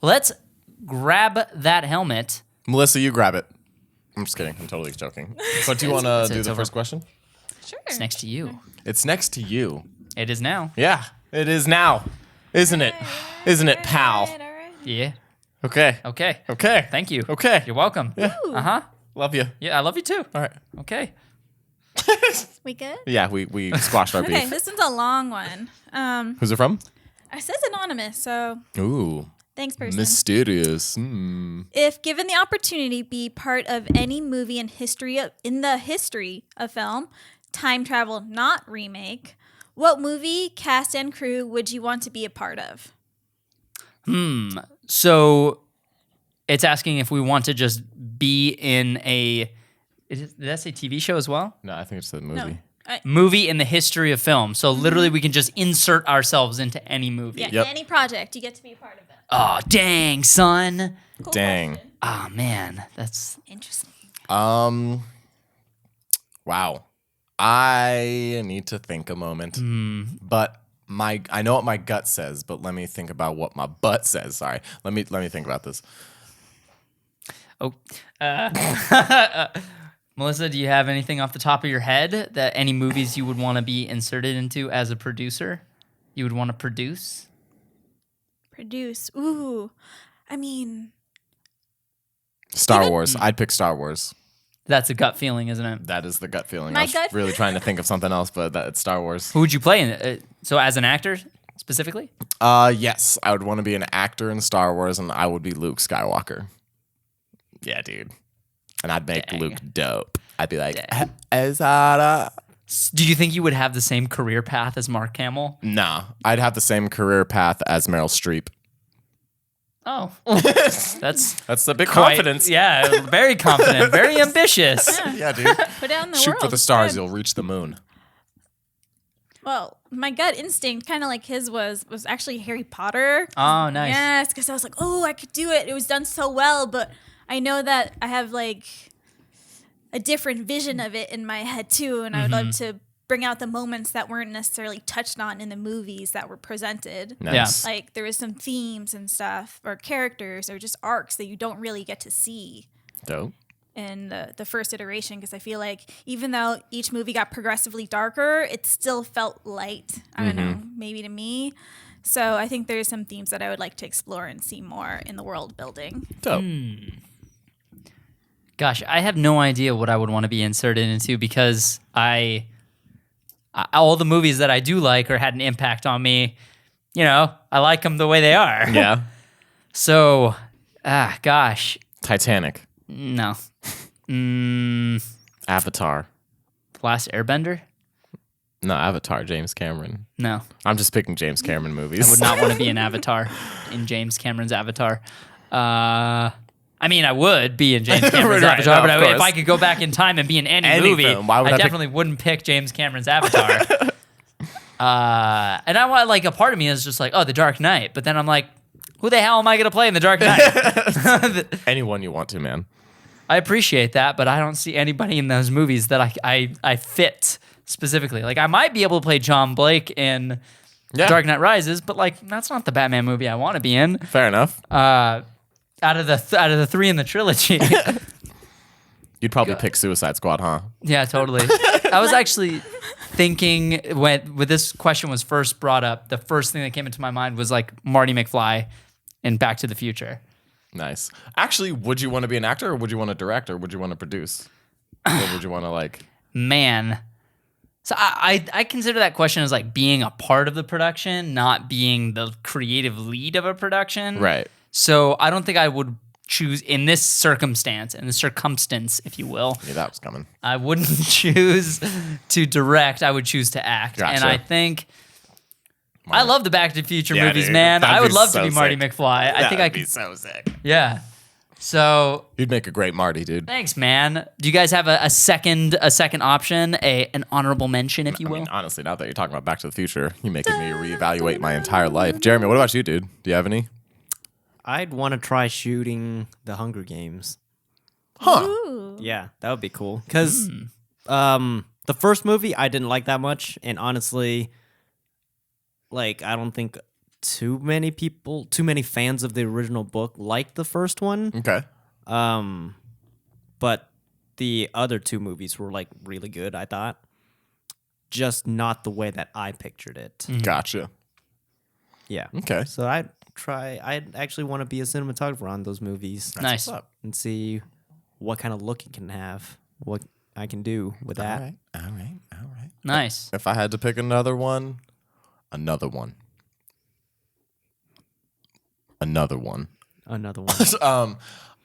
let's grab that helmet. Melissa, you grab it. I'm just kidding. I'm totally joking. But do you want to do the first question? Sure. It's next to you. It's next to you. It is now. Yeah, it is now. Isn't it? Isn't it, pal? All right. Yeah. Okay. Okay. Okay. Thank you. Okay. You're welcome. Yeah. Uh-huh. Love you. Yeah, I love you too. All right. Okay. We good? Yeah, we squashed our Okay, beef. this one's a long one. Who's it from? It says anonymous, so Ooh. thanks, person. Mysterious. If given the opportunity to be part of any movie in the history of film, time travel not remake, what movie, cast, and crew would you want to be a part of? So it's asking if we want to just be in a... Did that say TV show as well? No, I think it's the movie. No. Movie in the history of film. So literally we can just insert ourselves into any movie. Yeah, Yep. any project, you get to be a part of it. Oh, dang, son. Cool Dang. question. Oh, man. That's... Interesting. Wow. I need to think a moment. But I know what my gut says, but let me think about what my butt says. Sorry. Let me think about this. Oh. Melissa, do you have anything off the top of your head that any movies you would want to be inserted into as a producer? You would want to produce? Produce. Ooh. I mean, Star Wars. I'd pick Star Wars. That's a gut feeling, isn't it? That is the gut feeling. My I was gut really trying to think of something else, but it's Star Wars. Who would you play in it? So as an actor, specifically? Yes, I would want to be an actor in Star Wars, and I would be Luke Skywalker. Yeah, dude. And I'd make Dang. Luke dope. I'd be like, Dang. Ezara. Do you think you would have the same career path as Mark Hamill? Nah, I'd have the same career path as Meryl Streep. Oh, that's a big quite- confidence. Yeah, very confident, very ambitious. Yeah, dude. put out in the Shoot world. for the stars, Good. you'll reach the moon. Well, my gut instinct, kind of like his, was actually Harry Potter. Oh, nice. Yes, because I was like, oh, I could do it. It was done so well, but I know that I have like a different vision of it in my head too, and I would love to bring out the moments that weren't necessarily touched on in the movies that were presented. Nice. Like there was some themes and stuff, or characters, or just arcs that you don't really get to see Dope. in the first iteration, because I feel like even though each movie got progressively darker, it still felt light. I don't know, maybe to me. So I think there's some themes that I would like to explore and see more in the world building. Dope. Gosh, I have no idea what I would want to be inserted into because all the movies that I do like or had an impact on me, you know, I like them the way they are. Yeah. So, gosh, Titanic. no. Avatar. Last Airbender? No, Avatar, James Cameron. No. I'm just picking James Cameron movies. I would not want to be an Avatar in James Cameron's Avatar. I mean, I would be in James Cameron's Right, Avatar, no, but of if course. I could go back in time and be in any Any movie, film, why would I pick- definitely wouldn't pick James Cameron's Avatar. And I want, like, a part of me is just like, oh, The Dark Knight. But then I'm like, who the hell am I going to play in The Dark Knight? Anyone you want to, man. I appreciate that, but I don't see anybody in those movies that I fit specifically. Like, I might be able to play John Blake in Dark Knight Rises, but, like, that's not the Batman movie I want to be in. Fair enough. Out of the three in the trilogy. You'd probably pick Suicide Squad, huh? Yeah, totally. I was actually thinking when this question was first brought up, the first thing that came into my mind was like Marty McFly in Back to the Future. Nice. Actually, would you want to be an actor or would you want to direct or would you want to produce? Or would you want to like... Man. So I consider that question as like being a part of the production, not being the creative lead of a production. Right. So I don't think I would choose in this circumstance, if you will. Yeah, that was coming. I wouldn't choose to direct. I would choose to act. Gotcha. And I think I love the Back to the Future Yeah, movies, dude. man. That'd I would be love so to be Marty sick. McFly. I think I That'd be could. so sick. Yeah. So You'd make a great Marty, dude. thanks, man. Do you guys have a second option, an honorable mention, if you I will? mean, honestly, now that you're talking about Back to the Future, you're making me reevaluate my entire life. Jeremy, what about you, dude? Do you have any? I'd want to try shooting the Hunger Games. Huh. Ooh. Yeah, that would be cool. Because the first movie I didn't like that much, and honestly, like I don't think too many fans of the original book like the first one. Okay. But the other two movies were like really good, I thought. Just not the way that I pictured it. Gotcha. Yeah. Okay. So I'd actually want to be a cinematographer on those movies. Nice. What's up? And see what kind of look it can have, what I can do with that. All right. Nice. If I had to pick another one. Another one.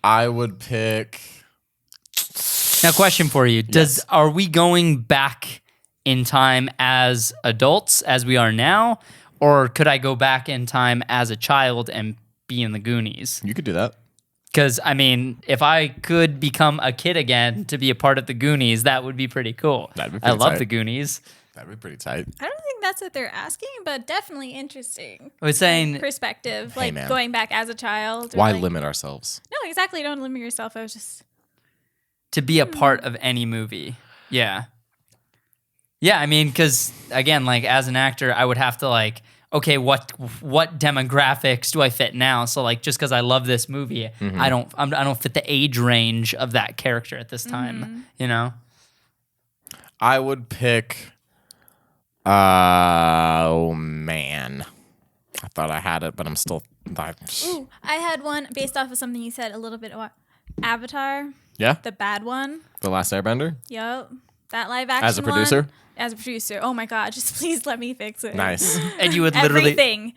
I would pick. Now, question for you: Are we going back in time as adults, as we are now, or could I go back in time as a child and be in the Goonies? You could do that. Because I mean, if I could become a kid again to be a part of the Goonies, that would be pretty cool. That'd be I pretty love tight. the Goonies. That'd be pretty tight. I don't think that's what they're asking, but definitely interesting I was saying, perspective. Hey, Like man. going back as a child. Or Why like, limit ourselves? No, exactly. Don't limit yourself. I was just. to be a part of any movie. Yeah. Yeah, I mean, because again, like as an actor, I would have to like, okay, what demographics do I fit now? So like, just because I love this movie, I don't fit the age range of that character at this time. You know. I would pick. Oh man, I thought I had it, but I'm still. Ooh, I had one based off of something you said a little bit about Avatar, Yeah, the bad one. The Last Airbender. Yup. That live action As a producer? one. As a producer. Oh my God, just please let me fix it. Nice. And you would literally Everything.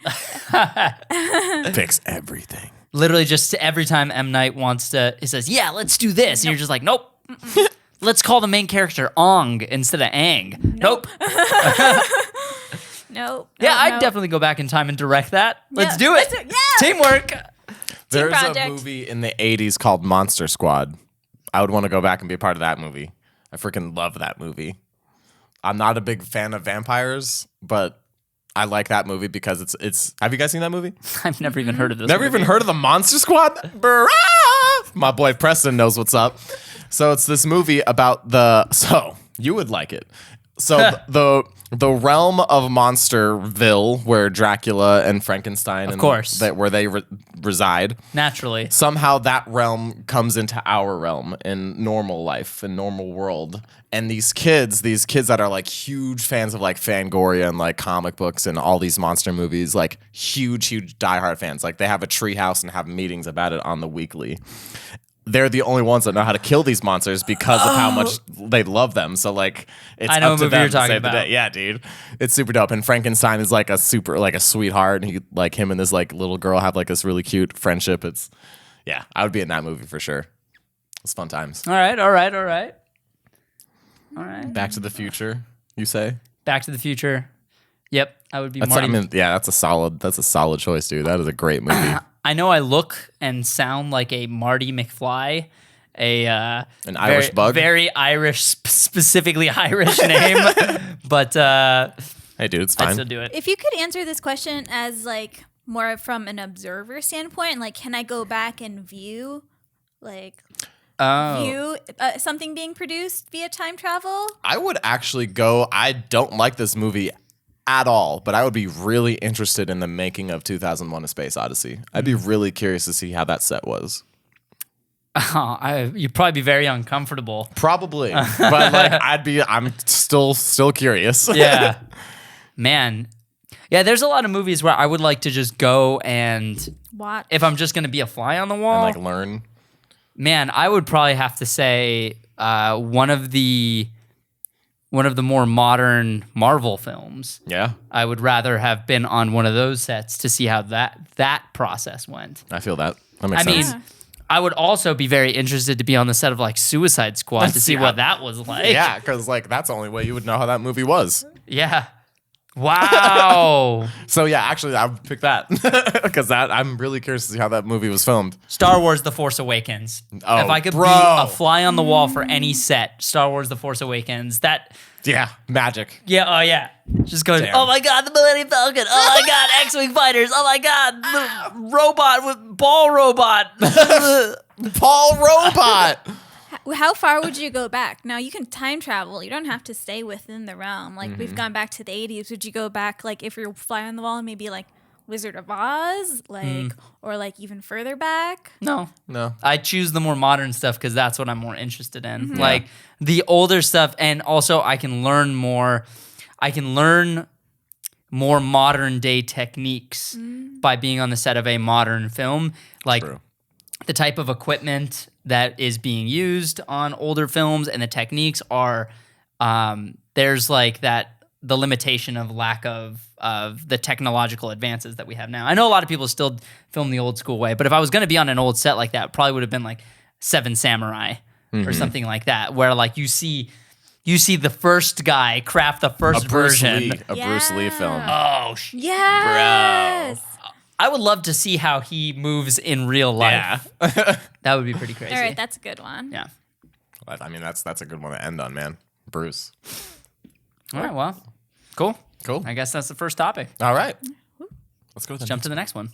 Fix everything. literally just every time M. Night wants to, he says, yeah, let's do this. And you're just like, nope. Let's call the main character Ong instead of Aang. Nope. Nope. Yeah, I'd nope. definitely go back in time and direct that. Let's do let's it. do- yeah. Teamwork. There's a project. movie in the 80s called Monster Squad. I would want to go back and be a part of that movie. I freaking love that movie. I'm not a big fan of vampires, but I like that movie because it's. Have you guys seen that movie? I've never even heard of this. Never movie. even heard of the Monster Squad? Brah! My boy Preston knows what's up. So it's this movie about so you would like it. So the realm of Monsterville, where Dracula and Frankenstein, Of course. where they reside. Naturally. Somehow that realm comes into our realm in normal life, in normal world. And these kids that are like huge fans of like Fangoria and like comic books and all these monster movies, like huge diehard fans. Like they have a treehouse and have meetings about it on the weekly. They're the only ones that know how to kill these monsters because of how much they love them. So like, it's I know up what to movie them you're to talking save the about. day. Yeah, dude, it's super dope. And Frankenstein is like a sweetheart. And him and this like little girl have like this really cute friendship. I would be in that movie for sure. It's fun times. All right. Back to the Future, you say? Back to the Future. Yep, I would be That's, Marty. that's a solid choice, dude. That is a great movie. I know I look and sound like a Marty McFly, an Irish bug? very Irish, specifically Irish name, but Hey, dude, it's I'd fine. still do it. If you could answer this question as like more from an observer standpoint, like can I go back and view something being produced via time travel? I would actually go. I don't like this movie at all, but I would be really interested in the making of 2001: A Space Odyssey. I'd be really curious to see how that set was. You'd probably be very uncomfortable. Probably, but like I'm still curious. Yeah, man. Yeah, there's a lot of movies where I would like to just go and Watch. if I'm just gonna be a fly on the wall, And like learn. man, I would probably have to say one of the more modern Marvel films. Yeah, I would rather have been on one of those sets to see how that process went. I feel that. That makes I mean, sense. I would also be very interested to be on the set of like Suicide Squad to see what that was like. Yeah, because like that's the only way you would know how that movie was. Yeah. Wow. So yeah, actually, I would pick that because I'm really curious to see how that movie was filmed. Star Wars: The Force Awakens. Oh, if I could bro. be a fly on the wall for any set, Star Wars: The Force Awakens. That. Yeah, magic. Yeah. Oh yeah. Just going. Damn. Oh my God, the Millennium Falcon. Oh my God, X-wing fighters. Oh my God, the robot with ball robot. Paul Robot. How far would you go back? Now you can time travel. You don't have to stay within the realm. Like we've gone back to the 80s. Would you go back like if you're fly on the wall and maybe like Wizard of Oz, like, or like even further back? No. No. I choose the more modern stuff because that's what I'm more interested in. Like the older stuff, and also I can learn more. I can learn more modern day techniques by being on the set of a modern film. Like True. the type of equipment that is being used on older films and the techniques are there's like the limitation of lack of the technological advances that we have now. I know a lot of people still film the old school way, but if I was going to be on an old set like that, it probably would have been like Seven Samurai or something like that, where like you see the first guy craft the first version. Bruce Lee film. Oh, Yes. I would love to see how he moves in real life. That would be pretty crazy. All right, that's a good one. Yeah. I mean, that's a good one to end on, man. Bruce. All right, well, cool. Cool. I guess that's the first topic. All right. Let's go with Jump to the next one.